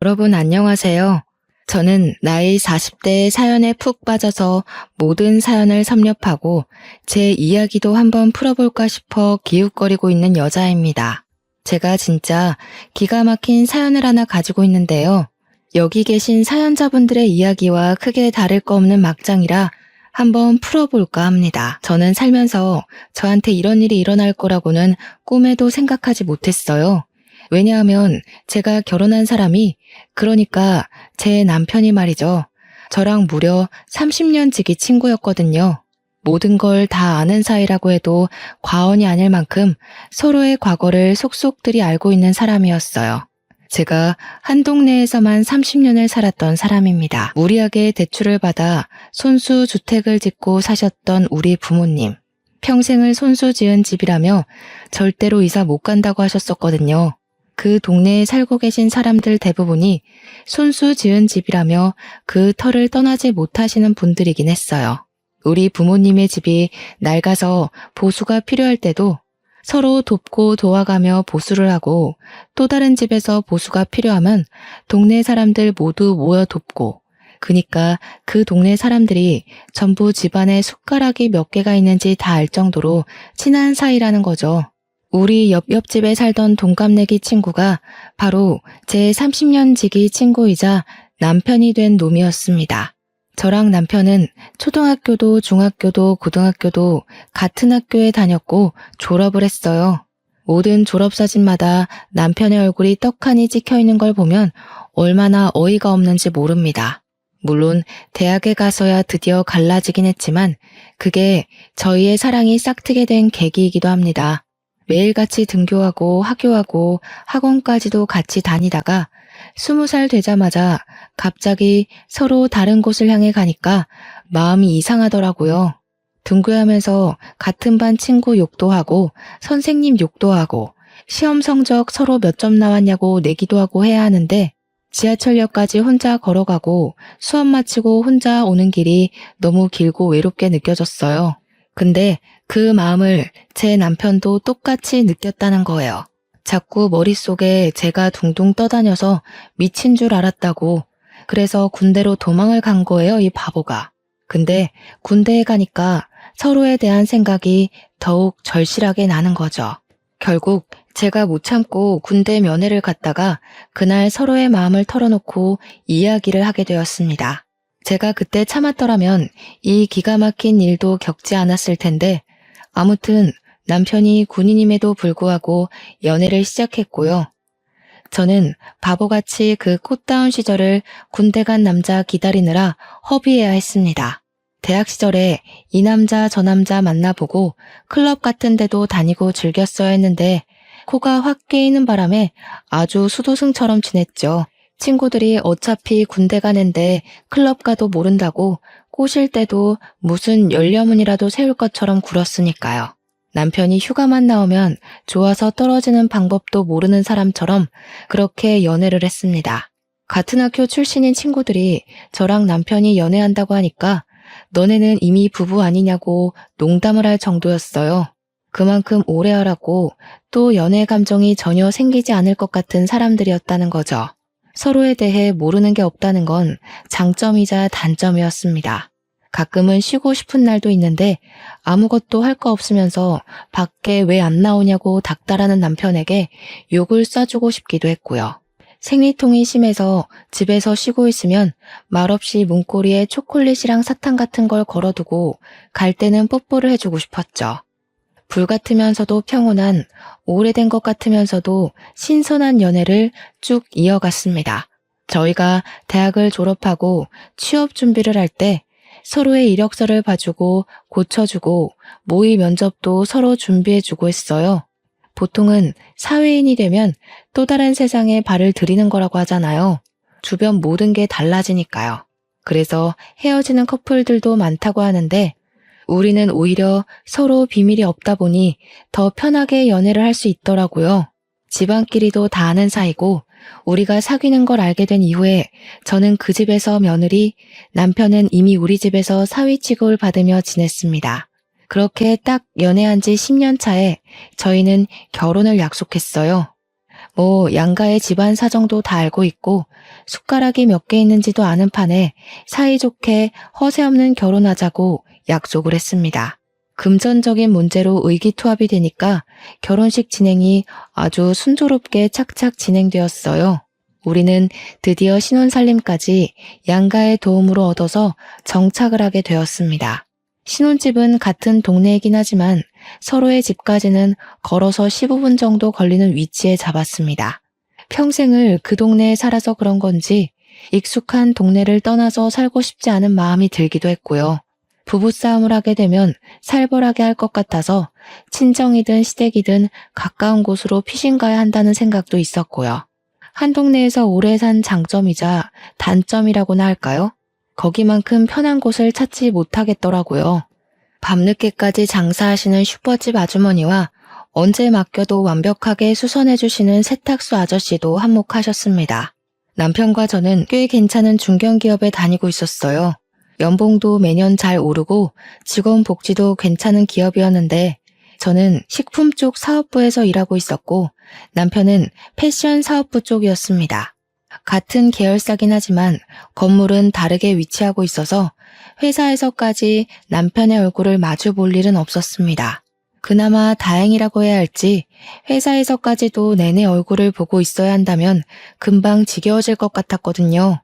여러분 안녕하세요. 저는 나이 40대의 사연에 푹 빠져서 모든 사연을 섭렵하고 제 이야기도 한번 풀어볼까 싶어 기웃거리고 있는 여자입니다. 제가 진짜 기가 막힌 사연을 하나 가지고 있는데요. 여기 계신 사연자분들의 이야기와 크게 다를 거 없는 막장이라 한번 풀어볼까 합니다. 저는 살면서 저한테 이런 일이 일어날 거라고는 꿈에도 생각하지 못했어요. 왜냐하면 제가 결혼한 사람이, 그러니까 제 남편이 말이죠. 저랑 무려 30년 지기 친구였거든요. 모든 걸 다 아는 사이라고 해도 과언이 아닐 만큼 서로의 과거를 속속들이 알고 있는 사람이었어요. 제가 한 동네에서만 30년을 살았던 사람입니다. 무리하게 대출을 받아 손수 주택을 짓고 사셨던 우리 부모님. 평생을 손수 지은 집이라며 절대로 이사 못 간다고 하셨었거든요. 그 동네에 살고 계신 사람들 대부분이 손수 지은 집이라며 그 터를 떠나지 못하시는 분들이긴 했어요. 우리 부모님의 집이 낡아서 보수가 필요할 때도 서로 돕고 도와가며 보수를 하고, 또 다른 집에서 보수가 필요하면 동네 사람들 모두 모여 돕고, 그니까 그 동네 사람들이 전부 집안에 숟가락이 몇 개가 있는지 다 알 정도로 친한 사이라는 거죠. 우리 옆집에 살던 동갑내기 친구가 바로 제 30년 지기 친구이자 남편이 된 놈이었습니다. 저랑 남편은 초등학교도 중학교도 고등학교도 같은 학교에 다녔고 졸업을 했어요. 모든 졸업사진마다 남편의 얼굴이 떡하니 찍혀있는 걸 보면 얼마나 어이가 없는지 모릅니다. 물론 대학에 가서야 드디어 갈라지긴 했지만 그게 저희의 사랑이 싹트게 된 계기이기도 합니다. 매일같이 등교하고 하교하고 학원까지도 같이 다니다가 20살 되자마자 갑자기 서로 다른 곳을 향해 가니까 마음이 이상하더라고요. 등교하면서 같은 반 친구 욕도 하고 선생님 욕도 하고 시험 성적 서로 몇 점 나왔냐고 내기도 하고 해야 하는데 지하철역까지 혼자 걸어가고 수업 마치고 혼자 오는 길이 너무 길고 외롭게 느껴졌어요. 근데 그 마음을 제 남편도 똑같이 느꼈다는 거예요. 자꾸 머릿속에 제가 둥둥 떠다녀서 미친 줄 알았다고. 그래서 군대로 도망을 간 거예요, 이 바보가. 근데 군대에 가니까 서로에 대한 생각이 더욱 절실하게 나는 거죠. 결국 제가 못 참고 군대 면회를 갔다가 그날 서로의 마음을 털어놓고 이야기를 하게 되었습니다. 제가 그때 참았더라면 이 기가 막힌 일도 겪지 않았을 텐데, 아무튼 남편이 군인임에도 불구하고 연애를 시작했고요. 저는 바보같이 그 꽃다운 시절을 군대 간 남자 기다리느라 허비해야 했습니다. 대학 시절에 이 남자 저 남자 만나보고 클럽 같은 데도 다니고 즐겼어야 했는데 코가 확 깨이는 바람에 아주 수도승처럼 지냈죠. 친구들이 어차피 군대 가는데 클럽 가도 모른다고 꼬실 때도 무슨 열려문이라도 세울 것처럼 굴었으니까요. 남편이 휴가만 나오면 좋아서 떨어지는 방법도 모르는 사람처럼 그렇게 연애를 했습니다. 같은 학교 출신인 친구들이 저랑 남편이 연애한다고 하니까 너네는 이미 부부 아니냐고 농담을 할 정도였어요. 그만큼 오래 하라고, 또 연애 감정이 전혀 생기지 않을 것 같은 사람들이었다는 거죠. 서로에 대해 모르는 게 없다는 건 장점이자 단점이었습니다. 가끔은 쉬고 싶은 날도 있는데 아무것도 할 거 없으면서 밖에 왜 안 나오냐고 닥달하는 남편에게 욕을 쏴주고 싶기도 했고요. 생리통이 심해서 집에서 쉬고 있으면 말없이 문고리에 초콜릿이랑 사탕 같은 걸 걸어두고 갈 때는 뽀뽀를 해주고 싶었죠. 불같으면서도 평온한, 오래된 것 같으면서도 신선한 연애를 쭉 이어갔습니다. 저희가 대학을 졸업하고 취업 준비를 할 때 서로의 이력서를 봐주고 고쳐주고 모의 면접도 서로 준비해주고 했어요. 보통은 사회인이 되면 또 다른 세상에 발을 들이는 거라고 하잖아요. 주변 모든 게 달라지니까요. 그래서 헤어지는 커플들도 많다고 하는데 우리는 오히려 서로 비밀이 없다 보니 더 편하게 연애를 할 수 있더라고요. 집안끼리도 다 아는 사이고 우리가 사귀는 걸 알게 된 이후에 저는 그 집에서 며느리, 남편은 이미 우리 집에서 사위 취급을 받으며 지냈습니다. 그렇게 딱 연애한 지 10년 차에 저희는 결혼을 약속했어요. 뭐 양가의 집안 사정도 다 알고 있고 숟가락이 몇 개 있는지도 아는 판에 사이좋게 허세 없는 결혼하자고 약속을 했습니다. 금전적인 문제로 의기투합이 되니까 결혼식 진행이 아주 순조롭게 착착 진행되었어요. 우리는 드디어 신혼살림까지 양가의 도움으로 얻어서 정착을 하게 되었습니다. 신혼집은 같은 동네이긴 하지만 서로의 집까지는 걸어서 15분 정도 걸리는 위치에 잡았습니다. 평생을 그 동네에 살아서 그런 건지 익숙한 동네를 떠나서 살고 싶지 않은 마음이 들기도 했고요. 부부싸움을 하게 되면 살벌하게 할 것 같아서 친정이든 시댁이든 가까운 곳으로 피신가야 한다는 생각도 있었고요. 한 동네에서 오래 산 장점이자 단점이라고나 할까요? 거기만큼 편한 곳을 찾지 못하겠더라고요. 밤늦게까지 장사하시는 슈퍼집 아주머니와 언제 맡겨도 완벽하게 수선해주시는 세탁소 아저씨도 한몫하셨습니다. 남편과 저는 꽤 괜찮은 중견기업에 다니고 있었어요. 연봉도 매년 잘 오르고 직원 복지도 괜찮은 기업이었는데 저는 식품 쪽 사업부에서 일하고 있었고 남편은 패션 사업부 쪽이었습니다. 같은 계열사긴 하지만 건물은 다르게 위치하고 있어서 회사에서까지 남편의 얼굴을 마주 볼 일은 없었습니다. 그나마 다행이라고 해야 할지 회사에서까지도 내내 얼굴을 보고 있어야 한다면 금방 지겨워질 것 같았거든요.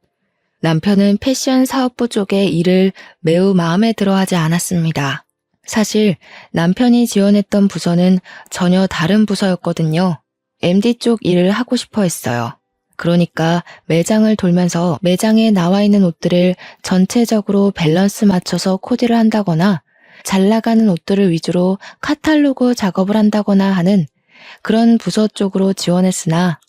남편은 패션 사업부 쪽의 일을 매우 마음에 들어 하지 않았습니다. 사실 남편이 지원했던 부서는 전혀 다른 부서였거든요. MD 쪽 일을 하고 싶어 했어요. 그러니까 매장을 돌면서 매장에 나와 있는 옷들을 전체적으로 밸런스 맞춰서 코디를 한다거나 잘 나가는 옷들을 위주로 카탈로그 작업을 한다거나 하는 그런 부서 쪽으로 지원했으나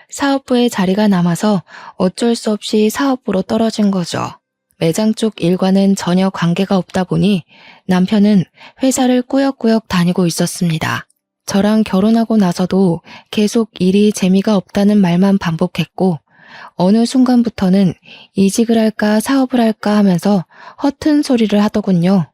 사업부에 자리가 남아서 어쩔 수 없이 사업부로 떨어진 거죠. 매장 쪽 일과는 전혀 관계가 없다 보니 남편은 회사를 꾸역꾸역 다니고 있었습니다. 저랑 결혼하고 나서도 계속 일이 재미가 없다는 말만 반복했고 어느 순간부터는 이직을 할까 사업을 할까 하면서 허튼 소리를 하더군요.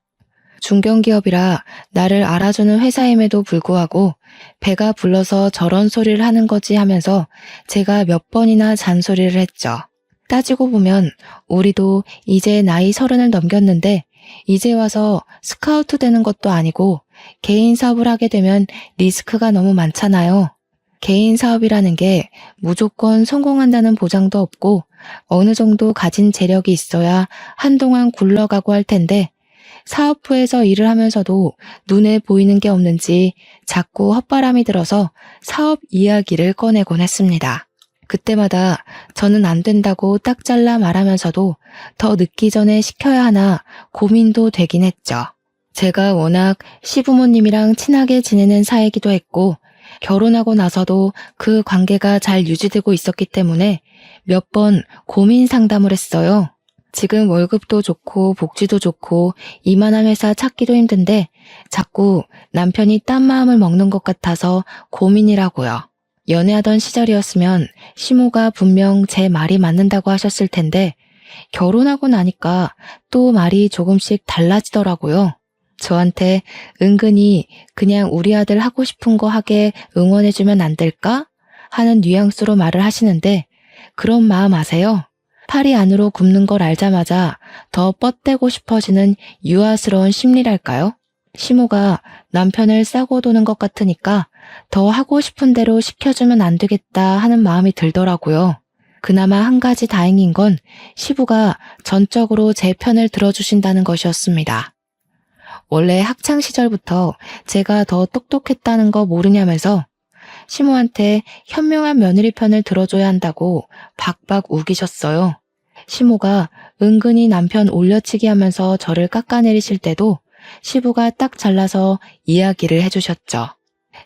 중견기업이라 나를 알아주는 회사임에도 불구하고 배가 불러서 저런 소리를 하는 거지 하면서 제가 몇 번이나 잔소리를 했죠. 따지고 보면 우리도 이제 나이 30을 넘겼는데 이제 와서 스카우트 되는 것도 아니고 개인 사업을 하게 되면 리스크가 너무 많잖아요. 개인 사업이라는 게 무조건 성공한다는 보장도 없고 어느 정도 가진 재력이 있어야 한동안 굴러가고 할 텐데 사업부에서 일을 하면서도 눈에 보이는 게 없는지 자꾸 헛바람이 들어서 사업 이야기를 꺼내곤 했습니다. 그때마다 저는 안 된다고 딱 잘라 말하면서도 더 늦기 전에 시켜야 하나 고민도 되긴 했죠. 제가 워낙 시부모님이랑 친하게 지내는 사이기도 했고 결혼하고 나서도 그 관계가 잘 유지되고 있었기 때문에 몇 번 고민 상담을 했어요. 지금 월급도 좋고 복지도 좋고 이만한 회사 찾기도 힘든데 자꾸 남편이 딴 마음을 먹는 것 같아서 고민이라고요. 연애하던 시절이었으면 시모가 분명 제 말이 맞는다고 하셨을 텐데 결혼하고 나니까 또 말이 조금씩 달라지더라고요. 저한테 은근히 그냥 우리 아들 하고 싶은 거 하게 응원해주면 안 될까? 하는 뉘앙스로 말을 하시는데 그런 마음 아세요? 팔이 안으로 굽는 걸 알자마자 더 뻗대고 싶어지는 유아스러운 심리랄까요? 시모가 남편을 싸고 도는 것 같으니까 더 하고 싶은 대로 시켜주면 안 되겠다 하는 마음이 들더라고요. 그나마 한 가지 다행인 건 시부가 전적으로 제 편을 들어주신다는 것이었습니다. 원래 학창 시절부터 제가 더 똑똑했다는 거 모르냐면서 시모한테 현명한 며느리 편을 들어줘야 한다고 박박 우기셨어요. 시모가 은근히 남편 올려치기 하면서 저를 깎아내리실 때도 시부가 딱 잘라서 이야기를 해주셨죠.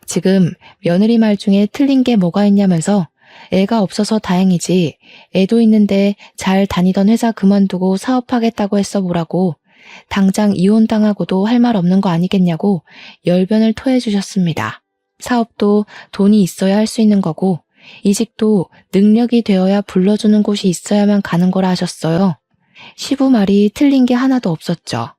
지금 며느리 말 중에 틀린 게 뭐가 있냐면서 애가 없어서 다행이지 애도 있는데 잘 다니던 회사 그만두고 사업하겠다고 했어 보라고 당장 이혼당하고도 할 말 없는 거 아니겠냐고 열변을 토해주셨습니다. 사업도 돈이 있어야 할 수 있는 거고 이직도 능력이 되어야 불러주는 곳이 있어야만 가는 거라 하셨어요. 시부 말이 틀린 게 하나도 없었죠.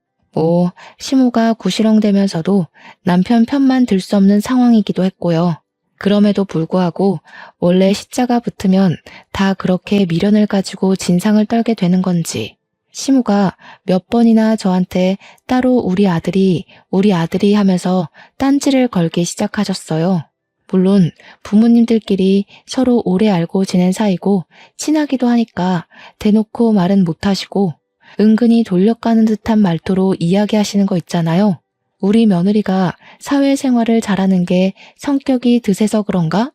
시모가 구시렁대면서도 남편 편만 들 수 없는 상황이기도 했고요. 그럼에도 불구하고 원래 시자가 붙으면 다 그렇게 미련을 가지고 진상을 떨게 되는 건지 시무가 몇 번이나 저한테 따로 우리 아들이 하면서 딴지를 걸기 시작하셨어요. 물론 부모님들끼리 서로 오래 알고 지낸 사이고 친하기도 하니까 대놓고 말은 못하시고 은근히 돌려가는 듯한 말투로 이야기하시는 거 있잖아요. 우리 며느리가 사회생활을 잘하는 게 성격이 드세서 그런가?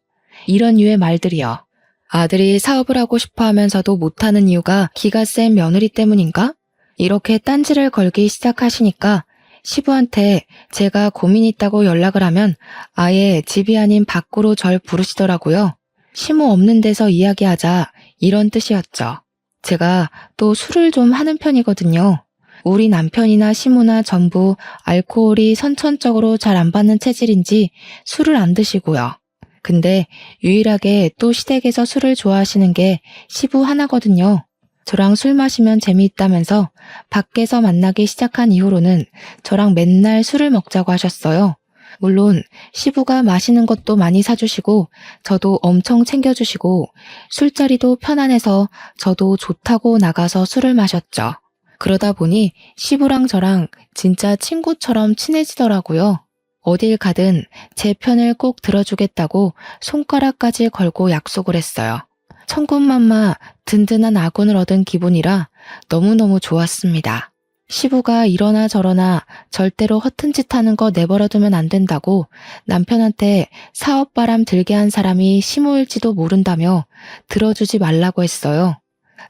이런 류의 말들이요. 아들이 사업을 하고 싶어 하면서도 못하는 이유가 기가 센 며느리 때문인가? 이렇게 딴지를 걸기 시작하시니까 시부한테 제가 고민 있다고 연락을 하면 아예 집이 아닌 밖으로 절 부르시더라고요. 시무 없는 데서 이야기하자 이런 뜻이었죠. 제가 또 술을 좀 하는 편이거든요. 우리 남편이나 시무나 전부 알코올이 선천적으로 잘 안 받는 체질인지 술을 안 드시고요. 근데 유일하게 또 시댁에서 술을 좋아하시는 게 시부 하나거든요. 저랑 술 마시면 재미있다면서 밖에서 만나기 시작한 이후로는 저랑 맨날 술을 먹자고 하셨어요. 물론 시부가 마시는 것도 많이 사주시고 저도 엄청 챙겨주시고 술자리도 편안해서 저도 좋다고 나가서 술을 마셨죠. 그러다 보니 시부랑 저랑 진짜 친구처럼 친해지더라고요. 어딜 가든 제 편을 꼭 들어주겠다고 손가락까지 걸고 약속을 했어요. 천군만마 든든한 아군을 얻은 기분이라 너무너무 좋았습니다. 시부가 이러나 저러나 절대로 허튼 짓 하는 거 내버려두면 안 된다고 남편한테 사업바람 들게 한 사람이 시무일지도 모른다며 들어주지 말라고 했어요.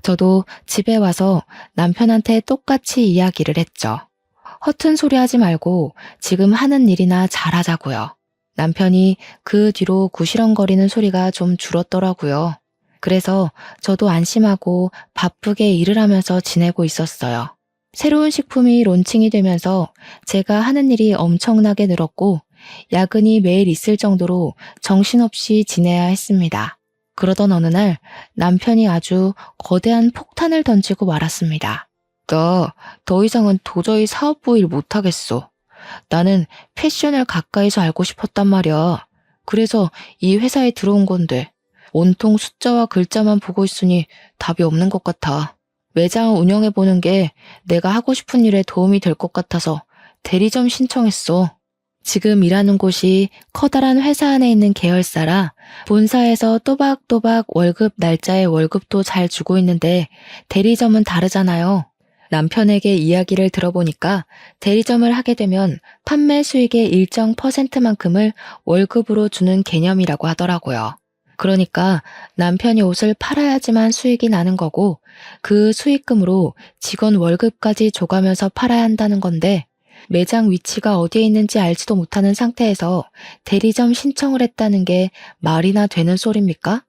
저도 집에 와서 남편한테 똑같이 이야기를 했죠. 허튼 소리 하지 말고 지금 하는 일이나 잘하자고요. 남편이 그 뒤로 구시렁거리는 소리가 좀 줄었더라고요. 그래서 저도 안심하고 바쁘게 일을 하면서 지내고 있었어요. 새로운 식품이 론칭이 되면서 제가 하는 일이 엄청나게 늘었고 야근이 매일 있을 정도로 정신없이 지내야 했습니다. 그러던 어느 날 남편이 아주 거대한 폭탄을 던지고 말았습니다. 나 더 이상은 도저히 사업부 일 못하겠어. 나는 패션을 가까이서 알고 싶었단 말이야. 그래서 이 회사에 들어온 건데 온통 숫자와 글자만 보고 있으니 답이 없는 것 같아. 매장을 운영해보는 게 내가 하고 싶은 일에 도움이 될 것 같아서 대리점 신청했어. 지금 일하는 곳이 커다란 회사 안에 있는 계열사라 본사에서 또박또박 월급 날짜에 월급도 잘 주고 있는데 대리점은 다르잖아요. 남편에게 이야기를 들어보니까 대리점을 하게 되면 판매 수익의 일정 %만큼을 월급으로 주는 개념이라고 하더라고요. 그러니까 남편이 옷을 팔아야지만 수익이 나는 거고 그 수익금으로 직원 월급까지 줘가면서 팔아야 한다는 건데 매장 위치가 어디에 있는지 알지도 못하는 상태에서 대리점 신청을 했다는 게 말이나 되는 소리입니까?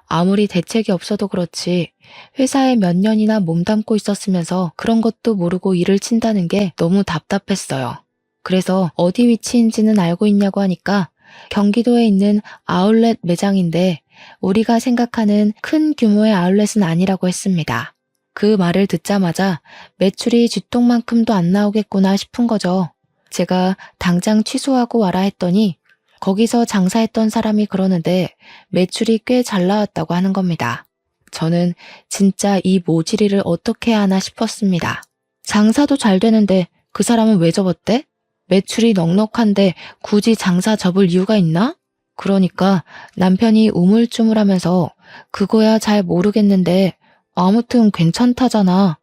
아무리 대책이 없어도 그렇지 회사에 몇 년이나 몸담고 있었으면서 그런 것도 모르고 일을 친다는 게 너무 답답했어요. 그래서 어디 위치인지는 알고 있냐고 하니까 경기도에 있는 아울렛 매장인데 우리가 생각하는 큰 규모의 아울렛은 아니라고 했습니다. 그 말을 듣자마자 매출이 쥐똥만큼도 안 나오겠구나 싶은 거죠. 제가 당장 취소하고 와라 했더니 거기서 장사했던 사람이 그러는데 매출이 꽤 잘 나왔다고 하는 겁니다. 저는 진짜 이 모질이를 어떻게 해야 하나 싶었습니다. 장사도 잘 되는데 그 사람은 왜 접었대? 매출이 넉넉한데 굳이 장사 접을 이유가 있나? 그러니까 남편이 우물쭈물하면서 그거야 잘 모르겠는데 아무튼 괜찮다잖아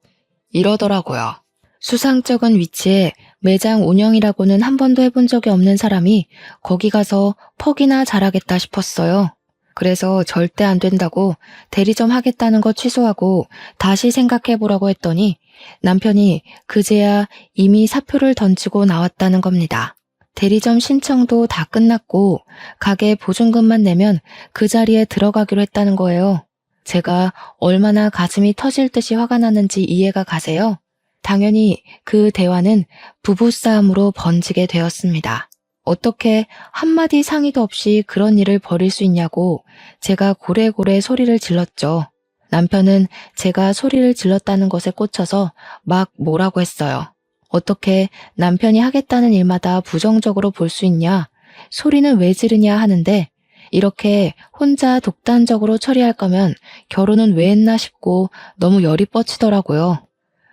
이러더라고요. 수상쩍은 위치에 매장 운영이라고는 한 번도 해본 적이 없는 사람이 거기 가서 퍽이나 잘하겠다 싶었어요. 그래서 절대 안 된다고 대리점 하겠다는 거 취소하고 다시 생각해보라고 했더니 남편이 그제야 이미 사표를 던지고 나왔다는 겁니다. 대리점 신청도 다 끝났고 가게 보증금만 내면 그 자리에 들어가기로 했다는 거예요. 제가 얼마나 가슴이 터질 듯이 화가 났는지 이해가 가세요? 당연히 그 대화는 부부싸움으로 번지게 되었습니다. 어떻게 한마디 상의도 없이 그런 일을 벌일 수 있냐고 제가 고래고래 소리를 질렀죠. 남편은 제가 소리를 질렀다는 것에 꽂혀서 막 뭐라고 했어요. 어떻게 남편이 하겠다는 일마다 부정적으로 볼 수 있냐? 소리는 왜 지르냐 하는데 이렇게 혼자 독단적으로 처리할 거면 결혼은 왜 했나 싶고 너무 열이 뻗치더라고요.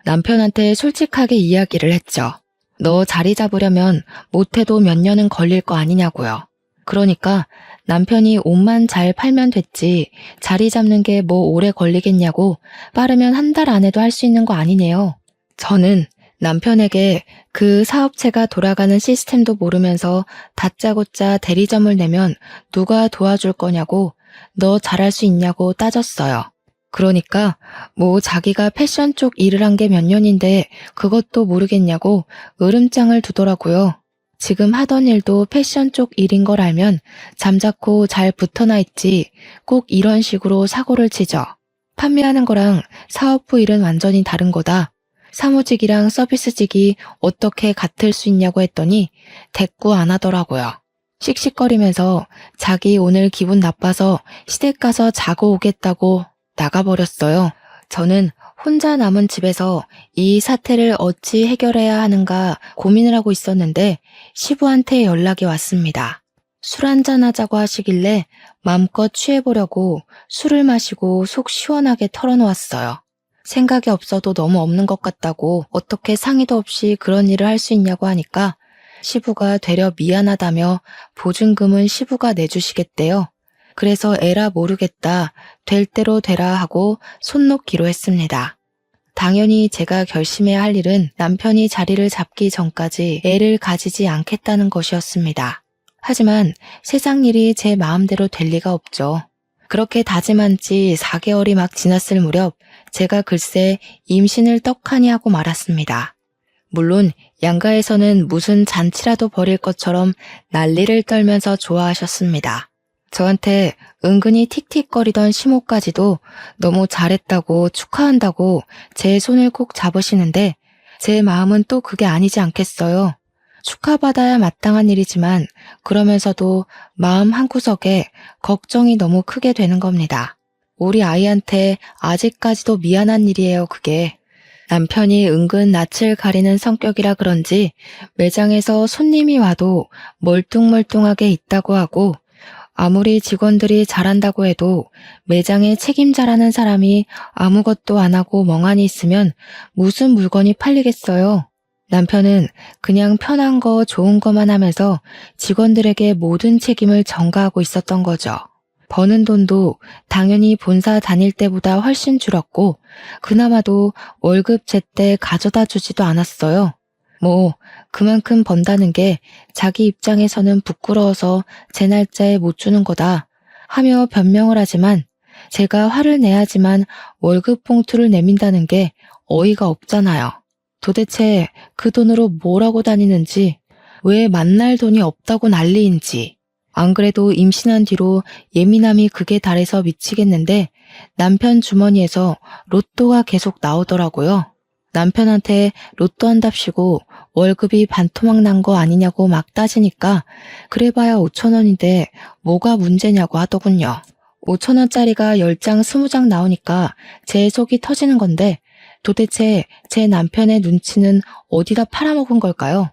남편한테 솔직하게 이야기를 했죠. 너 자리 잡으려면 못해도 몇 년은 걸릴 거 아니냐고요. 그러니까 남편이 옷만 잘 팔면 됐지 자리 잡는 게 뭐 오래 걸리겠냐고 빠르면 한 달 안에도 할 수 있는 거 아니네요. 저는 남편에게 그 사업체가 돌아가는 시스템도 모르면서 다짜고짜 대리점을 내면 누가 도와줄 거냐고 너 잘할 수 있냐고 따졌어요. 그러니까 뭐 자기가 패션 쪽 일을 한 게 몇 년인데 그것도 모르겠냐고 으름장을 두더라고요. 지금 하던 일도 패션 쪽 일인 걸 알면 잠자코 잘 붙어나 있지 꼭 이런 식으로 사고를 치죠. 판매하는 거랑 사업부 일은 완전히 다른 거다. 사무직이랑 서비스직이 어떻게 같을 수 있냐고 했더니 대꾸 안 하더라고요. 씩씩거리면서 자기 오늘 기분 나빠서 시댁 가서 자고 오겠다고 나가버렸어요. 저는 혼자 남은 집에서 이 사태를 어찌 해결해야 하는가 고민을 하고 있었는데 시부한테 연락이 왔습니다. 술 한잔 하자고 하시길래 마음껏 취해보려고 술을 마시고 속 시원하게 털어놓았어요. 생각이 없어도 너무 없는 것 같다고 어떻게 상의도 없이 그런 일을 할 수 있냐고 하니까 시부가 되려 미안하다며 보증금은 시부가 내주시겠대요. 그래서 에라 모르겠다, 될 대로 되라 하고 손 놓기로 했습니다. 당연히 제가 결심해야 할 일은 남편이 자리를 잡기 전까지 애를 가지지 않겠다는 것이었습니다. 하지만 세상 일이 제 마음대로 될 리가 없죠. 그렇게 다짐한 지 4개월이 막 지났을 무렵 제가 글쎄 임신을 떡하니 하고 말았습니다. 물론 양가에서는 무슨 잔치라도 벌일 것처럼 난리를 떨면서 좋아하셨습니다. 저한테 은근히 틱틱거리던 시모까지도 너무 잘했다고 축하한다고 제 손을 꼭 잡으시는데 제 마음은 또 그게 아니지 않겠어요. 축하받아야 마땅한 일이지만 그러면서도 마음 한구석에 걱정이 너무 크게 되는 겁니다. 우리 아이한테 아직까지도 미안한 일이에요, 그게. 남편이 은근 낯을 가리는 성격이라 그런지 매장에서 손님이 와도 멀뚱멀뚱하게 있다고 하고 아무리 직원들이 잘한다고 해도 매장의 책임자라는 사람이 아무것도 안 하고 멍하니 있으면 무슨 물건이 팔리겠어요. 남편은 그냥 편한 거 좋은 거만 하면서 직원들에게 모든 책임을 전가하고 있었던 거죠. 버는 돈도 당연히 본사 다닐 때보다 훨씬 줄었고 그나마도 월급 제때 가져다 주지도 않았어요. 뭐 그만큼 번다는 게 자기 입장에서는 부끄러워서 제 날짜에 못 주는 거다 하며 변명을 하지만 제가 화를 내야지만 월급 봉투를 내민다는 게 어이가 없잖아요. 도대체 그 돈으로 뭘 하고 다니는지, 왜 만날 돈이 없다고 난리인지. 안 그래도 임신한 뒤로 예민함이 극에 달해서 미치겠는데 남편 주머니에서 로또가 계속 나오더라고요. 남편한테 로또 한답시고 월급이 반토막 난 거 아니냐고 막 따지니까 그래봐야 5,000원인데 뭐가 문제냐고 하더군요. 5,000원짜리가 10장 20장 나오니까 제 속이 터지는 건데 도대체 제 남편의 눈치는 어디다 팔아먹은 걸까요?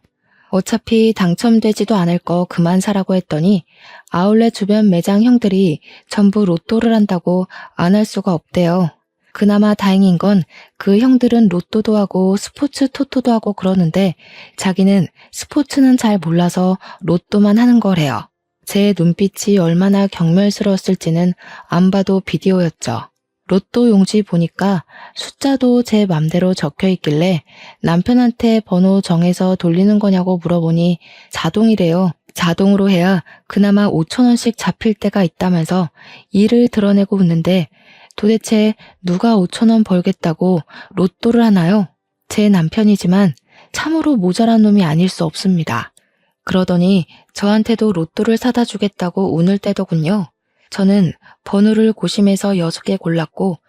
어차피 당첨되지도 않을 거 그만 사라고 했더니 아울렛 주변 매장 형들이 전부 로또를 한다고 안 할 수가 없대요. 그나마 다행인 건 그 형들은 로또도 하고 스포츠 토토도 하고 그러는데 자기는 스포츠는 잘 몰라서 로또만 하는 거래요. 제 눈빛이 얼마나 경멸스러웠을지는 안 봐도 비디오였죠. 로또 용지 보니까 숫자도 제 맘대로 적혀 있길래 남편한테 번호 정해서 돌리는 거냐고 물어보니 자동이래요. 자동으로 해야 그나마 5,000원씩 잡힐 때가 있다면서 이를 드러내고 웃는데 도대체 누가 5,000원 벌겠다고 로또를 하나요? 제 남편이지만 참으로 모자란 놈이 아닐 수 없습니다. 그러더니 저한테도 로또를 사다 주겠다고 운을 떼더군요. 저는 번호를 고심해서 6개 골랐고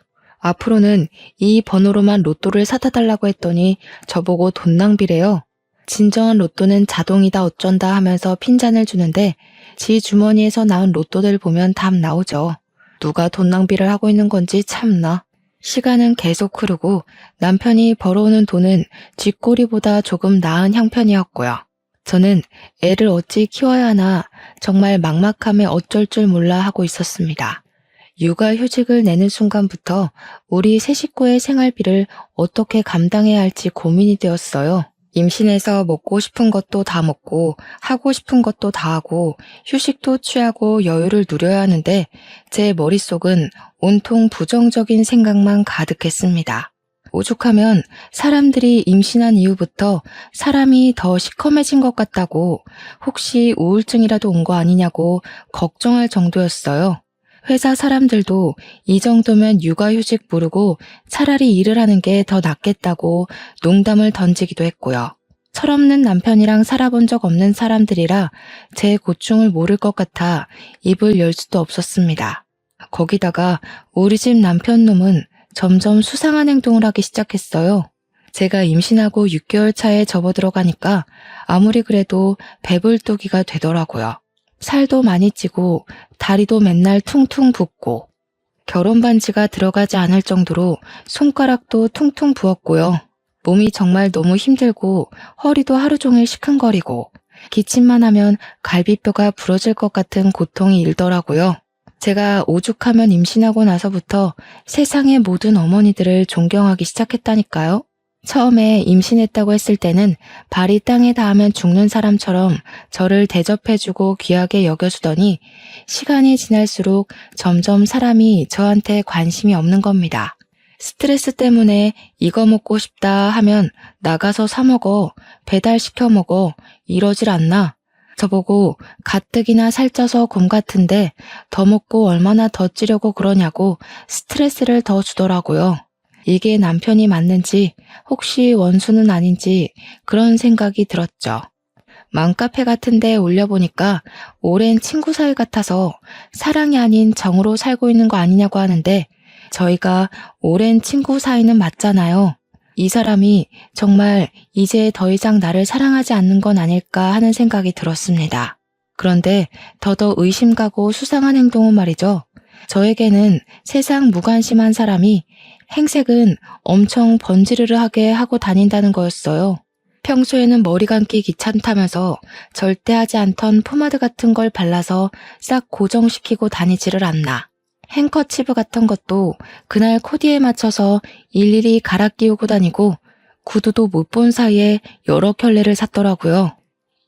앞으로는 이 번호로만 로또를 사다 달라고 했더니 저보고 돈 낭비래요. 진정한 로또는 자동이다 어쩐다 하면서 핀잔을 주는데 지 주머니에서 나온 로또들 보면 답 나오죠. 누가 돈 낭비를 하고 있는 건지 참나. 시간은 계속 흐르고 남편이 벌어오는 돈은 쥐꼬리보다 조금 나은 형편이었고요. 저는 애를 어찌 키워야 하나 정말 막막함에 어쩔 줄 몰라 하고 있었습니다. 육아휴직을 내는 순간부터 우리 세 식구의 생활비를 어떻게 감당해야 할지 고민이 되었어요. 임신해서 먹고 싶은 것도 다 먹고 하고 싶은 것도 다 하고 휴식도 취하고 여유를 누려야 하는데 제 머릿속은 온통 부정적인 생각만 가득했습니다. 오죽하면 사람들이 임신한 이후부터 사람이 더 시커매진 것 같다고 혹시 우울증이라도 온 거 아니냐고 걱정할 정도였어요. 회사 사람들도 이 정도면 육아휴직 모르고 차라리 일을 하는 게 더 낫겠다고 농담을 던지기도 했고요. 철없는 남편이랑 살아본 적 없는 사람들이라 제 고충을 모를 것 같아 입을 열 수도 없었습니다. 거기다가 우리 집 남편 놈은 점점 수상한 행동을 하기 시작했어요. 제가 임신하고 6개월 차에 접어들어가니까 아무리 그래도 배불뚝이가 되더라고요. 살도 많이 찌고 다리도 맨날 퉁퉁 붓고 결혼 반지가 들어가지 않을 정도로 손가락도 퉁퉁 부었고요. 몸이 정말 너무 힘들고 허리도 하루 종일 시큰거리고 기침만 하면 갈비뼈가 부러질 것 같은 고통이 일더라고요. 제가 오죽하면 임신하고 나서부터 세상의 모든 어머니들을 존경하기 시작했다니까요. 처음에 임신했다고 했을 때는 발이 땅에 닿으면 죽는 사람처럼 저를 대접해주고 귀하게 여겨주더니 시간이 지날수록 점점 사람이 저한테 관심이 없는 겁니다. 스트레스 때문에 이거 먹고 싶다 하면 나가서 사 먹어, 배달시켜 먹어, 이러질 않나? 저보고 가뜩이나 살쪄서 곰 같은데 더 먹고 얼마나 더 찌려고 그러냐고 스트레스를 더 주더라고요. 이게 남편이 맞는지 혹시 원수는 아닌지 그런 생각이 들었죠. 맘카페 같은 데 올려보니까 오랜 친구 사이 같아서 사랑이 아닌 정으로 살고 있는 거 아니냐고 하는데 저희가 오랜 친구 사이는 맞잖아요. 이 사람이 정말 이제 더 이상 나를 사랑하지 않는 건 아닐까 하는 생각이 들었습니다. 그런데 더더 의심 가고 수상한 행동은 말이죠. 저에게는 세상 무관심한 사람이 행색은 엄청 번지르르하게 하고 다닌다는 거였어요. 평소에는 머리 감기 귀찮다면서 절대 하지 않던 포마드 같은 걸 발라서 싹 고정시키고 다니지를 않나. 행커치브 같은 것도 그날 코디에 맞춰서 일일이 갈아 끼우고 다니고 구두도 못 본 사이에 여러 켤레를 샀더라고요.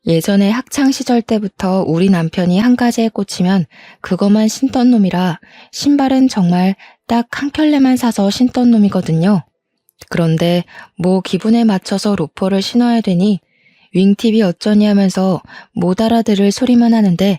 예전에 학창시절 때부터 우리 남편이 한 가지에 꽂히면 그것만 신던 놈이라 신발은 정말 딱 한 켤레만 사서 신던 놈이거든요. 그런데 뭐 기분에 맞춰서 로퍼를 신어야 되니 윙팁이 어쩌니 하면서 못 알아들을 소리만 하는데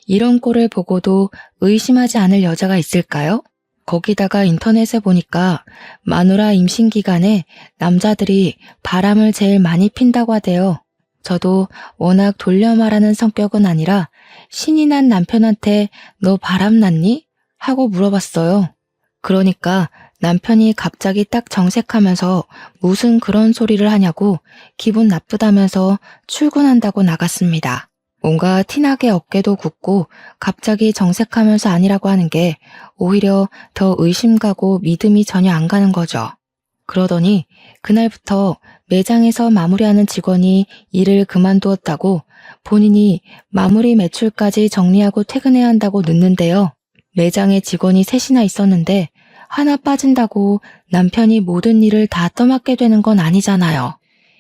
이런 꼴을 보고도 의심하지 않을 여자가 있을까요? 거기다가 인터넷에 보니까 마누라 임신 기간에 남자들이 바람을 제일 많이 핀다고 하대요. 저도 워낙 돌려 말하는 성격은 아니라 신이 난 남편한테 너 바람 났니? 하고 물어봤어요. 그러니까 남편이 갑자기 딱 정색하면서 무슨 그런 소리를 하냐고 기분 나쁘다면서 출근한다고 나갔습니다. 뭔가 티나게 어깨도 굽고 갑자기 정색하면서 아니라고 하는 게 오히려 더 의심 가고 믿음이 전혀 안 가는 거죠. 그러더니 그날부터 매장에서 마무리하는 직원이 일을 그만두었다고 본인이 마무리 매출까지 정리하고 퇴근해야 한다고 늦는데요. 매장에 직원이 셋이나 있었는데 하나 빠진다고 남편이 모든 일을 다 떠맡게 되는 건 아니잖아요.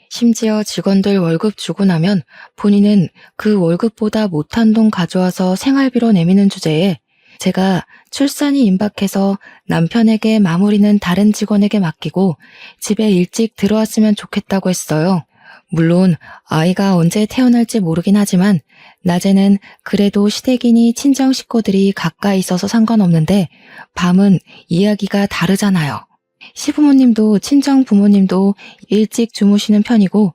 심지어 직원들 월급 주고 나면 본인은 그 월급보다 못한 돈 가져와서 생활비로 내미는 주제에 제가 출산이 임박해서 남편에게 마무리는 다른 직원에게 맡기고 집에 일찍 들어왔으면 좋겠다고 했어요. 물론 아이가 언제 태어날지 모르긴 하지만 낮에는 그래도 시댁이니 친정 식구들이 가까이 있어서 상관없는데 밤은 이야기가 다르잖아요. 시부모님도 친정 부모님도 일찍 주무시는 편이고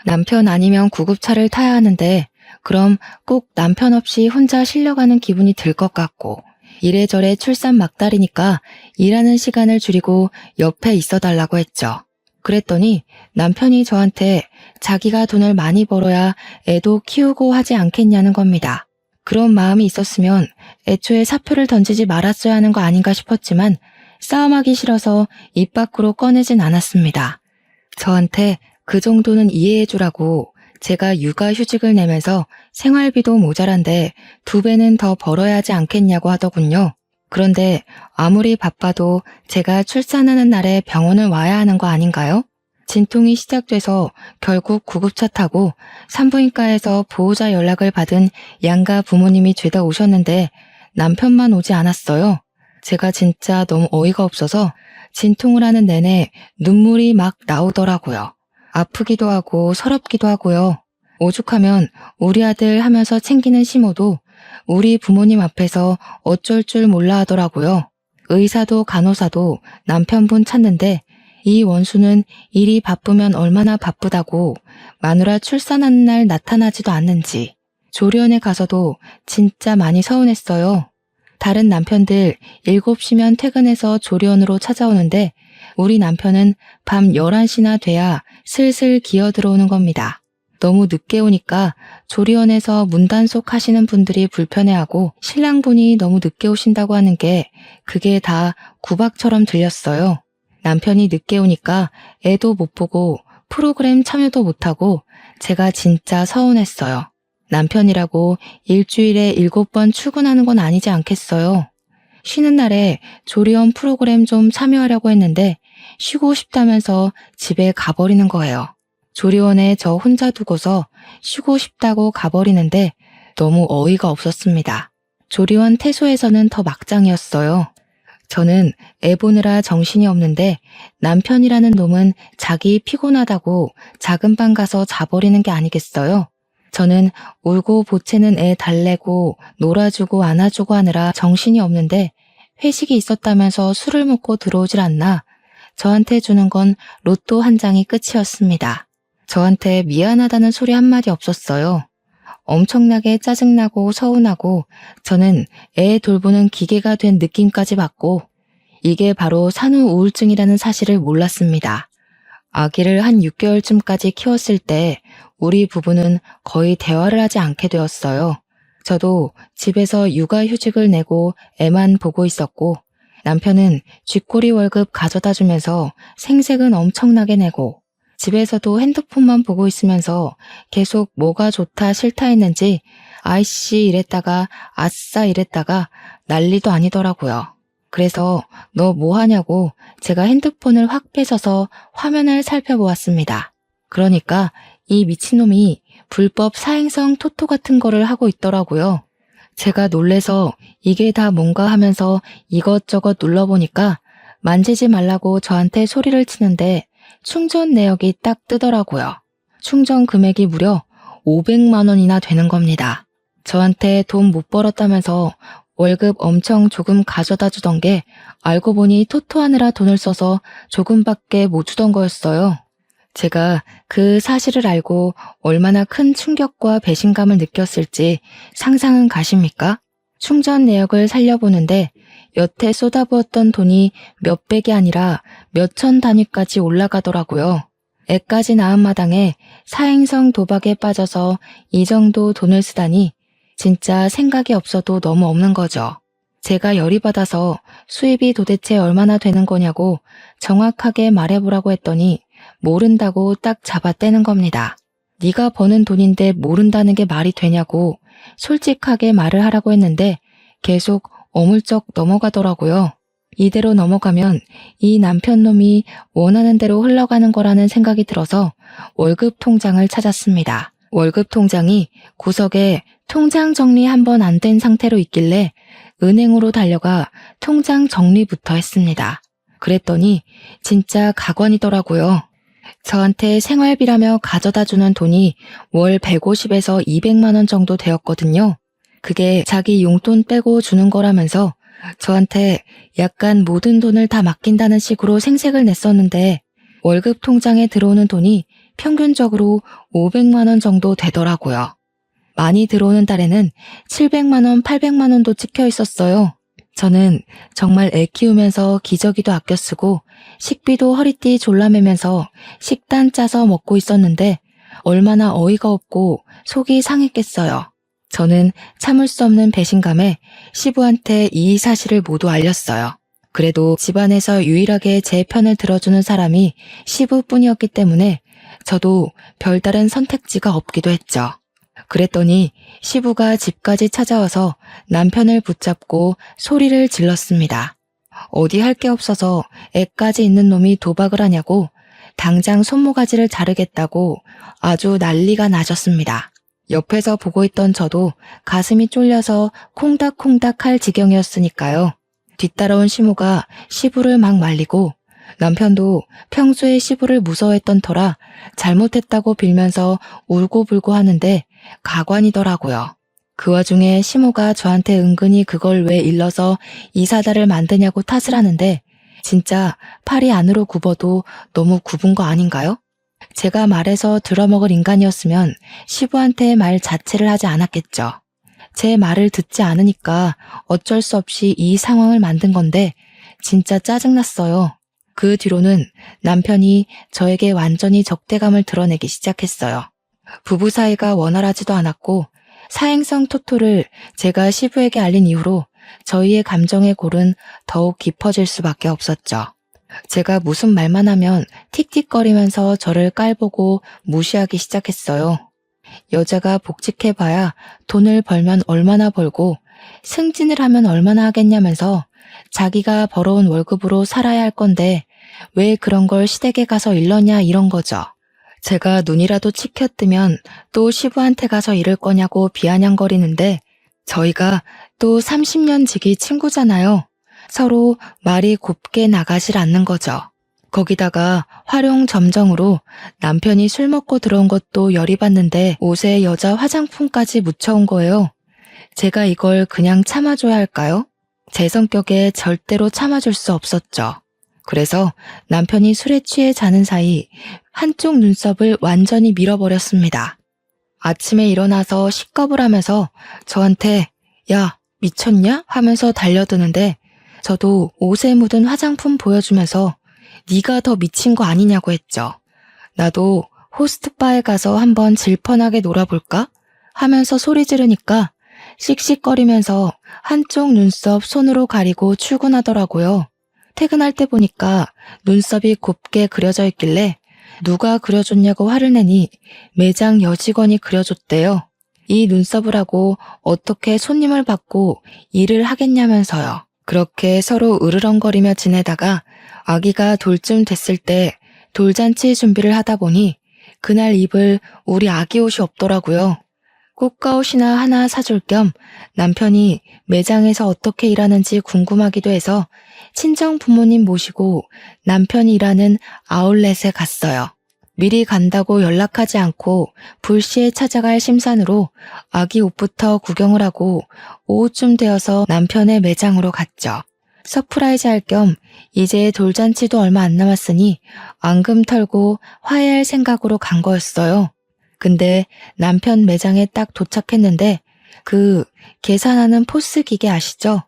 남편 아니면 구급차를 타야 하는데 그럼 꼭 남편 없이 혼자 실려가는 기분이 들 것 같고 이래저래 출산 막달이니까 일하는 시간을 줄이고 옆에 있어 달라고 했죠. 그랬더니 남편이 저한테 자기가 돈을 많이 벌어야 애도 키우고 하지 않겠냐는 겁니다. 그런 마음이 있었으면 애초에 사표를 던지지 말았어야 하는 거 아닌가 싶었지만 싸움하기 싫어서 입 밖으로 꺼내진 않았습니다. 저한테 그 정도는 이해해주라고 제가 육아휴직을 내면서 생활비도 모자란데 2배는 더 벌어야 하지 않겠냐고 하더군요. 그런데 아무리 바빠도 제가 출산하는 날에 병원을 와야 하는 거 아닌가요? 진통이 시작돼서 결국 구급차 타고 산부인과에서 보호자 연락을 받은 양가 부모님이 죄다 오셨는데 남편만 오지 않았어요. 제가 진짜 너무 어이가 없어서 진통을 하는 내내 눈물이 막 나오더라고요. 아프기도 하고 서럽기도 하고요. 오죽하면 우리 아들 하면서 챙기는 시모도 우리 부모님 앞에서 어쩔 줄 몰라 하더라고요. 의사도 간호사도 남편분 찾는데 이 원수는 일이 바쁘면 얼마나 바쁘다고 마누라 출산하는 날 나타나지도 않는지 조리원에 가서도 진짜 많이 서운했어요. 다른 남편들 7시면 퇴근해서 조리원으로 찾아오는데 우리 남편은 밤 11시나 돼야 슬슬 기어 들어오는 겁니다. 너무 늦게 오니까 조리원에서 문단속 하시는 분들이 불편해하고 신랑분이 너무 늦게 오신다고 하는 게 그게 다 구박처럼 들렸어요. 남편이 늦게 오니까 애도 못 보고 프로그램 참여도 못하고 제가 진짜 서운했어요. 남편이라고 일주일에 7번 출근하는 건 아니지 않겠어요. 쉬는 날에 조리원 프로그램 좀 참여하려고 했는데 쉬고 싶다면서 집에 가버리는 거예요. 조리원에 저 혼자 두고서 쉬고 싶다고 가버리는데 너무 어이가 없었습니다. 조리원 퇴소에서는 더 막장이었어요. 저는 애 보느라 정신이 없는데 남편이라는 놈은 자기 피곤하다고 작은 방 가서 자버리는 게 아니겠어요? 저는 울고 보채는 애 달래고 놀아주고 안아주고 하느라 정신이 없는데 회식이 있었다면서 술을 먹고 들어오질 않나 저한테 주는 건 로또 한 장이 끝이었습니다. 저한테 미안하다는 소리 한마디 없었어요. 엄청나게 짜증나고 서운하고 저는 애 돌보는 기계가 된 느낌까지 받고 이게 바로 산후 우울증이라는 사실을 몰랐습니다. 아기를 한 6개월쯤까지 키웠을 때 우리 부부는 거의 대화를 하지 않게 되었어요. 저도 집에서 육아휴직을 내고 애만 보고 있었고 남편은 쥐꼬리 월급 가져다 주면서 생색은 엄청나게 내고 집에서도 핸드폰만 보고 있으면서 계속 뭐가 좋다 싫다 했는지 아이씨 이랬다가 아싸 이랬다가 난리도 아니더라고요. 그래서 너 뭐 하냐고 제가 핸드폰을 확 뺏어서 화면을 살펴보았습니다. 그러니까 이 미친놈이 불법 사행성 토토 같은 거를 하고 있더라고요. 제가 놀래서 이게 다 뭔가 하면서 이것저것 눌러보니까 만지지 말라고 저한테 소리를 치는데 충전 내역이 딱 뜨더라고요. 충전 금액이 무려 500만 원이나 되는 겁니다. 저한테 돈 못 벌었다면서 월급 엄청 조금 가져다 주던 게 알고 보니 토토하느라 돈을 써서 조금밖에 못 주던 거였어요. 제가 그 사실을 알고 얼마나 큰 충격과 배신감을 느꼈을지 상상은 가십니까? 충전 내역을 살려보는데 여태 쏟아부었던 돈이 몇백이 아니라 몇천 단위까지 올라가더라고요. 애까지 낳은 마당에 사행성 도박에 빠져서 이 정도 돈을 쓰다니 진짜 생각이 없어도 너무 없는 거죠. 제가 열이 받아서 수입이 도대체 얼마나 되는 거냐고 정확하게 말해보라고 했더니 모른다고 딱 잡아떼는 겁니다. 네가 버는 돈인데 모른다는 게 말이 되냐고 솔직하게 말을 하라고 했는데 계속 어물쩍 넘어가더라고요. 이대로 넘어가면 이 남편놈이 원하는 대로 흘러가는 거라는 생각이 들어서 월급 통장을 찾았습니다. 월급 통장이 구석에 통장 정리 한 번 안 된 상태로 있길래 은행으로 달려가 통장 정리부터 했습니다. 그랬더니 진짜 가관이더라고요. 저한테 생활비라며 가져다 주는 돈이 월 150에서 200만 원 정도 되었거든요. 그게 자기 용돈 빼고 주는 거라면서 저한테 약간 모든 돈을 다 맡긴다는 식으로 생색을 냈었는데 월급 통장에 들어오는 돈이 평균적으로 500만 원 정도 되더라고요. 많이 들어오는 달에는 700만 원, 800만 원도 찍혀 있었어요. 저는 정말 애 키우면서 기저귀도 아껴 쓰고 식비도 허리띠 졸라매면서 식단 짜서 먹고 있었는데 얼마나 어이가 없고 속이 상했겠어요. 저는 참을 수 없는 배신감에 시부한테 이 사실을 모두 알렸어요. 그래도 집안에서 유일하게 제 편을 들어주는 사람이 시부뿐이었기 때문에 저도 별다른 선택지가 없기도 했죠. 그랬더니 시부가 집까지 찾아와서 남편을 붙잡고 소리를 질렀습니다. 어디 할 게 없어서 애까지 있는 놈이 도박을 하냐고 당장 손모가지를 자르겠다고 아주 난리가 나셨습니다. 옆에서 보고 있던 저도 가슴이 쫄려서 콩닥콩닥 할 지경이었으니까요. 뒤따라온 시모가 시부를 막 말리고 남편도 평소에 시부를 무서워했던 터라 잘못했다고 빌면서 울고불고 하는데 가관이더라고요. 그 와중에 시모가 저한테 은근히 그걸 왜 일러서 이사다를 만드냐고 탓을 하는데 진짜 팔이 안으로 굽어도 너무 굽은 거 아닌가요? 제가 말해서 들어먹을 인간이었으면 시부한테 말 자체를 하지 않았겠죠. 제 말을 듣지 않으니까 어쩔 수 없이 이 상황을 만든 건데 진짜 짜증났어요. 그 뒤로는 남편이 저에게 완전히 적대감을 드러내기 시작했어요. 부부 사이가 원활하지도 않았고 사행성 토토를 제가 시부에게 알린 이후로 저희의 감정의 골은 더욱 깊어질 수밖에 없었죠. 제가 무슨 말만 하면 틱틱거리면서 저를 깔보고 무시하기 시작했어요. 여자가 복직해봐야 돈을 벌면 얼마나 벌고 승진을 하면 얼마나 하겠냐면서 자기가 벌어온 월급으로 살아야 할 건데 왜 그런 걸 시댁에 가서 일러냐 이런 거죠. 제가 눈이라도 치켜뜨면 또 시부한테 가서 이럴 거냐고 비아냥거리는데 저희가 또 30년 지기 친구잖아요. 서로 말이 곱게 나가질 않는 거죠. 거기다가 활용점정으로 남편이 술 먹고 들어온 것도 열이 받는데 옷에 여자 화장품까지 묻혀온 거예요. 제가 이걸 그냥 참아줘야 할까요? 제 성격에 절대로 참아줄 수 없었죠. 그래서 남편이 술에 취해 자는 사이 한쪽 눈썹을 완전히 밀어버렸습니다. 아침에 일어나서 식겁을 하면서 저한테 야 미쳤냐? 하면서 달려드는데 저도 옷에 묻은 화장품 보여주면서 네가 더 미친 거 아니냐고 했죠. 나도 호스트바에 가서 한번 질펀하게 놀아볼까? 하면서 소리 지르니까 씩씩거리면서 한쪽 눈썹 손으로 가리고 출근하더라고요. 퇴근할 때 보니까 눈썹이 곱게 그려져 있길래 누가 그려줬냐고 화를 내니 매장 여직원이 그려줬대요. 이 눈썹을 하고 어떻게 손님을 받고 일을 하겠냐면서요. 그렇게 서로 으르렁거리며 지내다가 아기가 돌쯤 됐을 때 돌잔치 준비를 하다 보니 그날 입을 우리 아기 옷이 없더라고요. 꽃가옷이나 하나 사줄 겸 남편이 매장에서 어떻게 일하는지 궁금하기도 해서 친정 부모님 모시고 남편이 일하는 아울렛에 갔어요. 미리 간다고 연락하지 않고 불시에 찾아갈 심산으로 아기 옷부터 구경을 하고 오후쯤 되어서 남편의 매장으로 갔죠. 서프라이즈 할 겸 이제 돌잔치도 얼마 안 남았으니 앙금 털고 화해할 생각으로 간 거였어요. 근데 남편 매장에 딱 도착했는데 그 계산하는 포스 기계 아시죠?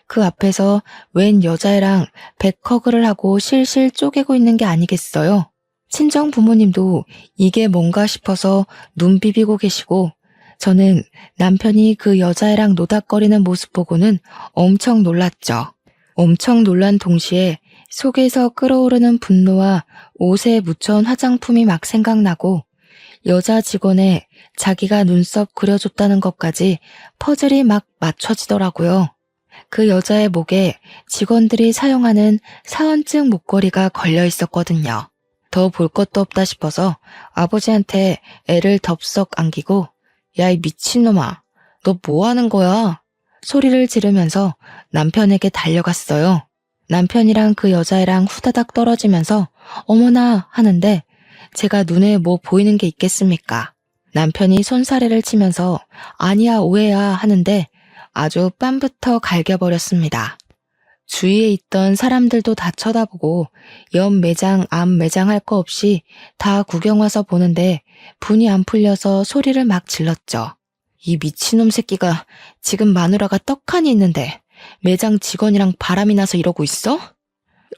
그 앞에서 웬 여자애랑 백허그를 하고 실실 쪼개고 있는 게 아니겠어요? 친정 부모님도 이게 뭔가 싶어서 눈 비비고 계시고 저는 남편이 그 여자애랑 노닥거리는 모습 보고는 엄청 놀랐죠. 엄청 놀란 동시에 속에서 끓어오르는 분노와 옷에 묻혀온 화장품이 막 생각나고 여자 직원에 자기가 눈썹 그려줬다는 것까지 퍼즐이 막 맞춰지더라고요. 그 여자의 목에 직원들이 사용하는 사원증 목걸이가 걸려 있었거든요. 더 볼 것도 없다 싶어서 아버지한테 애를 덥석 안기고 야, 이 미친놈아, 너 뭐 하는 거야? 소리를 지르면서 남편에게 달려갔어요. 남편이랑 그 여자애랑 후다닥 떨어지면서 어머나 하는데 제가 눈에 뭐 보이는 게 있겠습니까? 남편이 손사래를 치면서 아니야 오해야 하는데 아주 뺨부터 갈겨버렸습니다. 주위에 있던 사람들도 다 쳐다보고 옆 매장, 앞 매장 할 거 없이 다 구경 와서 보는데 분이 안 풀려서 소리를 막 질렀죠. 이 미친놈 새끼가 지금 마누라가 떡하니 있는데 매장 직원이랑 바람이 나서 이러고 있어?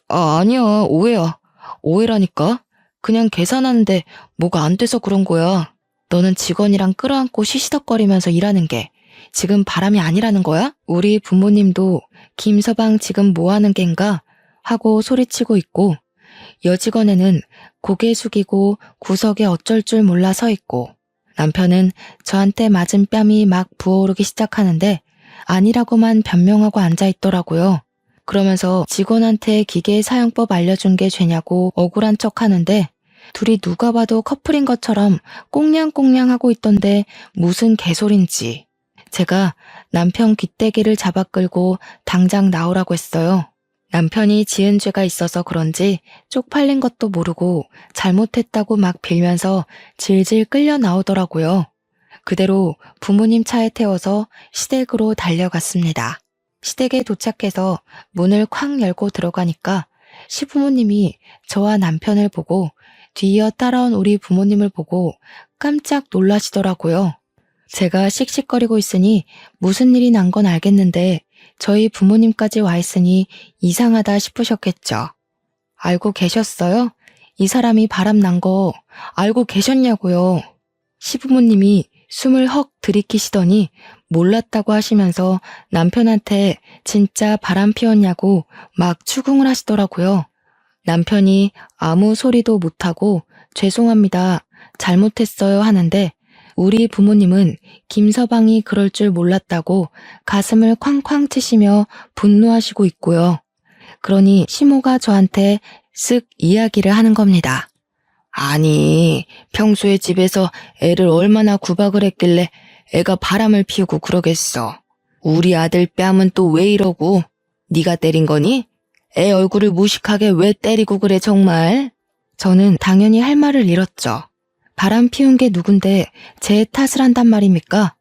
아니야, 오해야. 오해라니까. 그냥 계산하는데 뭐가 안 돼서 그런 거야. 너는 직원이랑 끌어안고 시시덕거리면서 일하는 게 지금 바람이 아니라는 거야? 우리 부모님도 김서방 지금 뭐 하는 겐가? 하고 소리치고 있고 여직원에는 고개 숙이고 구석에 어쩔 줄 몰라 서 있고, 남편은 저한테 맞은 뺨이 막 부어오르기 시작하는데 아니라고만 변명하고 앉아 있더라고요. 그러면서 직원한테 기계 사용법 알려준 게 죄냐고 억울한 척 하는데, 둘이 누가 봐도 커플인 것처럼 꽁냥꽁냥 하고 있던데 무슨 개소린지. 제가 남편 귀때기를 잡아 끌고 당장 나오라고 했어요. 남편이 지은 죄가 있어서 그런지 쪽팔린 것도 모르고 잘못했다고 막 빌면서 질질 끌려 나오더라고요. 그대로 부모님 차에 태워서 시댁으로 달려갔습니다. 시댁에 도착해서 문을 쾅 열고 들어가니까 시부모님이 저와 남편을 보고 뒤이어 따라온 우리 부모님을 보고 깜짝 놀라시더라고요. 제가 씩씩거리고 있으니 무슨 일이 난 건 알겠는데 저희 부모님까지 와 있으니 이상하다 싶으셨겠죠. 알고 계셨어요? 이 사람이 바람 난 거 알고 계셨냐고요. 시부모님이 숨을 헉 들이키시더니 몰랐다고 하시면서 남편한테 진짜 바람 피웠냐고 막 추궁을 하시더라고요. 남편이 아무 소리도 못하고 죄송합니다, 잘못했어요 하는데 우리 부모님은 김서방이 그럴 줄 몰랐다고 가슴을 쾅쾅 치시며 분노하시고 있고요. 그러니 시모가 저한테 쓱 이야기를 하는 겁니다. 아니, 평소에 집에서 애를 얼마나 구박을 했길래 애가 바람을 피우고 그러겠어. 우리 아들 뺨은 또 왜 이러고? 네가 때린 거니? 애 얼굴을 무식하게 왜 때리고 그래 정말? 저는 당연히 할 말을 잃었죠. 바람 피운 게 누군데 제 탓을 한단 말입니까?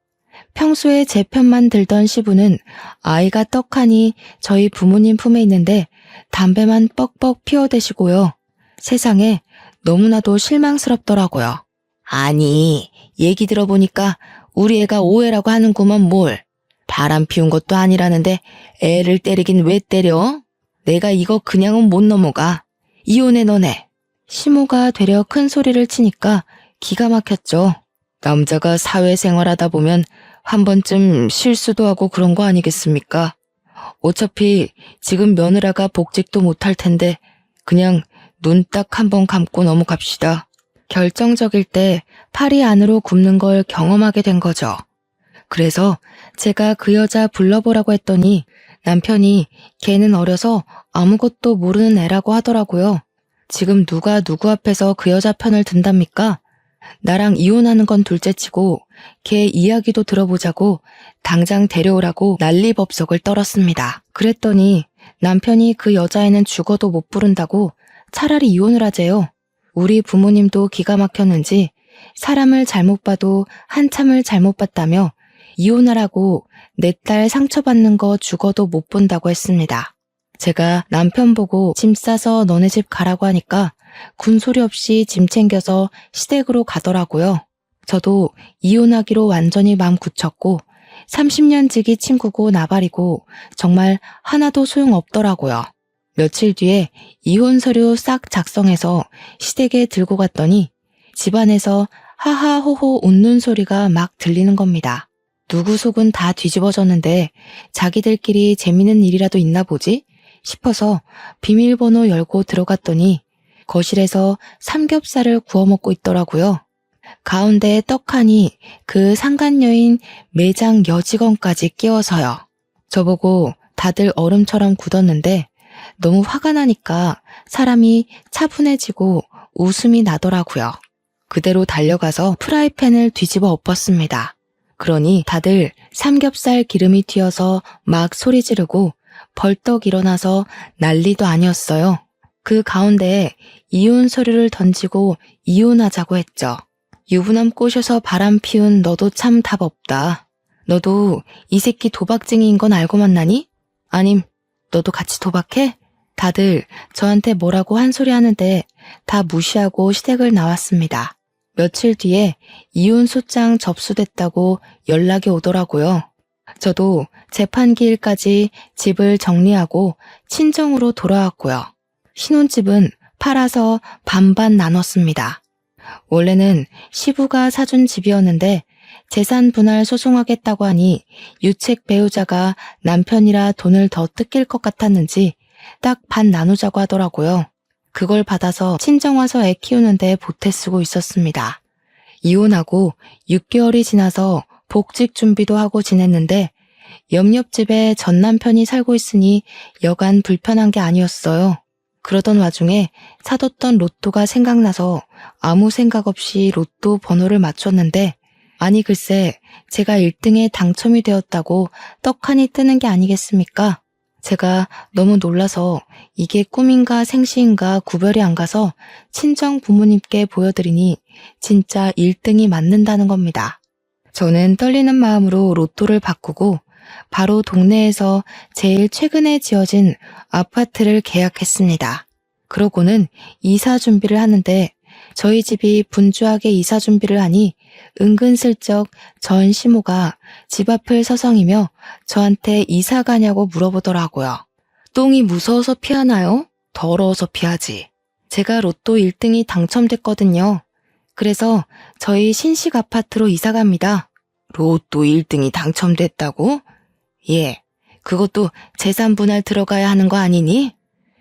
평소에 제 편만 들던 시부는 아이가 떡하니 저희 부모님 품에 있는데 담배만 뻑뻑 피워대시고요. 세상에 너무나도 실망스럽더라고요. 아니, 얘기 들어보니까 우리 애가 오해라고 하는구먼 뭘. 바람 피운 것도 아니라는데 애를 때리긴 왜 때려? 내가 이거 그냥은 못 넘어가. 이혼해 너네. 시모가 되려 큰 소리를 치니까 기가 막혔죠. 남자가 사회생활하다 보면 한 번쯤 실수도 하고 그런 거 아니겠습니까? 어차피 지금 며느라가 복직도 못할 텐데 그냥 눈 딱 한 번 감고 넘어갑시다. 결정적일 때 팔이 안으로 굽는 걸 경험하게 된 거죠. 그래서 제가 그 여자 불러보라고 했더니 남편이 걔는 어려서 아무것도 모르는 애라고 하더라고요. 지금 누가 누구 앞에서 그 여자 편을 든답니까? 나랑 이혼하는 건 둘째치고 걔 이야기도 들어보자고 당장 데려오라고 난리법석을 떨었습니다. 그랬더니 남편이 그 여자애는 죽어도 못 부른다고 차라리 이혼을 하재요. 우리 부모님도 기가 막혔는지 사람을 잘못 봐도 한참을 잘못 봤다며 이혼하라고 내 딸 상처받는 거 죽어도 못 본다고 했습니다. 제가 남편 보고 짐 싸서 너네 집 가라고 하니까 군소리 없이 짐 챙겨서 시댁으로 가더라고요. 저도 이혼하기로 완전히 마음 굳혔고 30년 지기 친구고 나발이고 정말 하나도 소용없더라고요. 며칠 뒤에 이혼 서류 싹 작성해서 시댁에 들고 갔더니 집안에서 하하호호 웃는 소리가 막 들리는 겁니다. 누구 속은 다 뒤집어졌는데 자기들끼리 재미있는 일이라도 있나 보지 싶어서 비밀번호 열고 들어갔더니 거실에서 삼겹살을 구워 먹고 있더라고요. 가운데에 떡하니 그 상간녀인 매장 여직원까지 끼워서요. 저보고 다들 얼음처럼 굳었는데 너무 화가 나니까 사람이 차분해지고 웃음이 나더라고요. 그대로 달려가서 프라이팬을 뒤집어 엎었습니다. 그러니 다들 삼겹살 기름이 튀어서 막 소리 지르고 벌떡 일어나서 난리도 아니었어요. 그 가운데에 이혼 서류를 던지고 이혼하자고 했죠. 유부남 꼬셔서 바람 피운 너도 참 답 없다. 너도 이 새끼 도박쟁이인 건 알고 만나니? 아님 너도 같이 도박해? 다들 저한테 뭐라고 한 소리 하는데 다 무시하고 시댁을 나왔습니다. 며칠 뒤에 이혼 소장 접수됐다고 연락이 오더라고요. 저도 재판기일까지 집을 정리하고 친정으로 돌아왔고요. 신혼집은 팔아서 반반 나눴습니다. 원래는 시부가 사준 집이었는데 재산 분할 소송하겠다고 하니 유책 배우자가 남편이라 돈을 더 뜯길 것 같았는지 딱 반 나누자고 하더라고요. 그걸 받아서 친정와서 애 키우는데 보태 쓰고 있었습니다. 이혼하고 6개월이 지나서 복직 준비도 하고 지냈는데 옆집에 전 남편이 살고 있으니 여간 불편한 게 아니었어요. 그러던 와중에 사뒀던 로또가 생각나서 아무 생각 없이 로또 번호를 맞췄는데 아니 글쎄 제가 1등에 당첨이 되었다고 떡하니 뜨는 게 아니겠습니까? 제가 너무 놀라서 이게 꿈인가 생시인가 구별이 안 가서 친정 부모님께 보여드리니 진짜 1등이 맞는다는 겁니다. 저는 떨리는 마음으로 로또를 바꾸고 바로 동네에서 제일 최근에 지어진 아파트를 계약했습니다. 그러고는 이사 준비를 하는데 저희 집이 분주하게 이사 준비를 하니 은근슬쩍 전 시모가 집 앞을 서성이며 저한테 이사 가냐고 물어보더라고요. 똥이 무서워서 피하나요? 더러워서 피하지. 제가 로또 1등이 당첨됐거든요. 그래서 저희 신식 아파트로 이사 갑니다. 로또 1등이 당첨됐다고? 예, 그것도 재산 분할 들어가야 하는 거 아니니?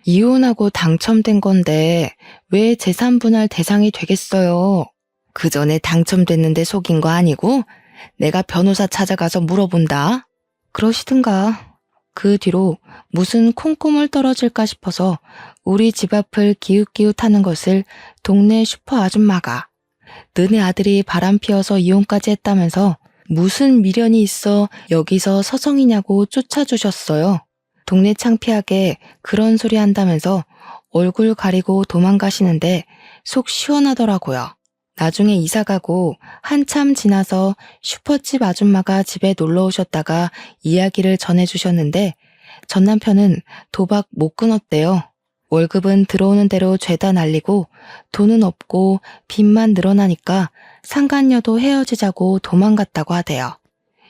이혼하고 당첨된 건데 왜 재산 분할 대상이 되겠어요? 그 전에 당첨됐는데 속인 거 아니고 내가 변호사 찾아가서 물어본다. 그러시든가. 그 뒤로 무슨 콩고물 떨어질까 싶어서 우리 집 앞을 기웃기웃하는 것을 동네 슈퍼 아줌마가 너네 아들이 바람 피워서 이혼까지 했다면서 무슨 미련이 있어 여기서 서성이냐고 쫓아주셨어요. 동네 창피하게 그런 소리 한다면서 얼굴 가리고 도망가시는데 속 시원하더라고요. 나중에 이사가고 한참 지나서 슈퍼집 아줌마가 집에 놀러 오셨다가 이야기를 전해주셨는데 전 남편은 도박 못 끊었대요. 월급은 들어오는 대로 죄다 날리고 돈은 없고 빚만 늘어나니까 상간녀도 헤어지자고 도망갔다고 하대요.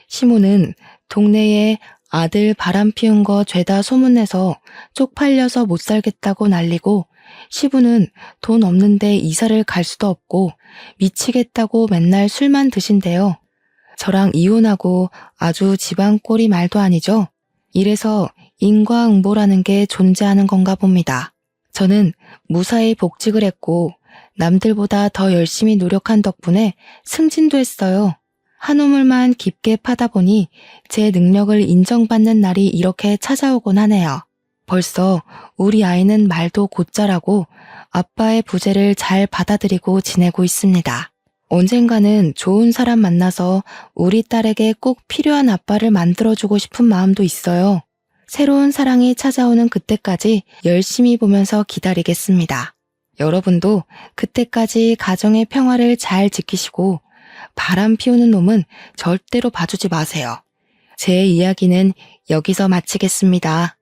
시모는 동네에 아들 바람 피운 거 죄다 소문내서 쪽팔려서 못 살겠다고 난리고 시부는 돈 없는데 이사를 갈 수도 없고 미치겠다고 맨날 술만 드신대요. 저랑 이혼하고 아주 집안 꼴이 말도 아니죠. 이래서 인과응보라는 게 존재하는 건가 봅니다. 저는 무사히 복직을 했고 남들보다 더 열심히 노력한 덕분에 승진도 했어요. 한 우물만 깊게 파다 보니 제 능력을 인정받는 날이 이렇게 찾아오곤 하네요. 벌써 우리 아이는 말도 곧잘하고 아빠의 부재를 잘 받아들이고 지내고 있습니다. 언젠가는 좋은 사람 만나서 우리 딸에게 꼭 필요한 아빠를 만들어주고 싶은 마음도 있어요. 새로운 사랑이 찾아오는 그때까지 열심히 보면서 기다리겠습니다. 여러분도 그때까지 가정의 평화를 잘 지키시고 바람 피우는 놈은 절대로 봐주지 마세요. 제 이야기는 여기서 마치겠습니다.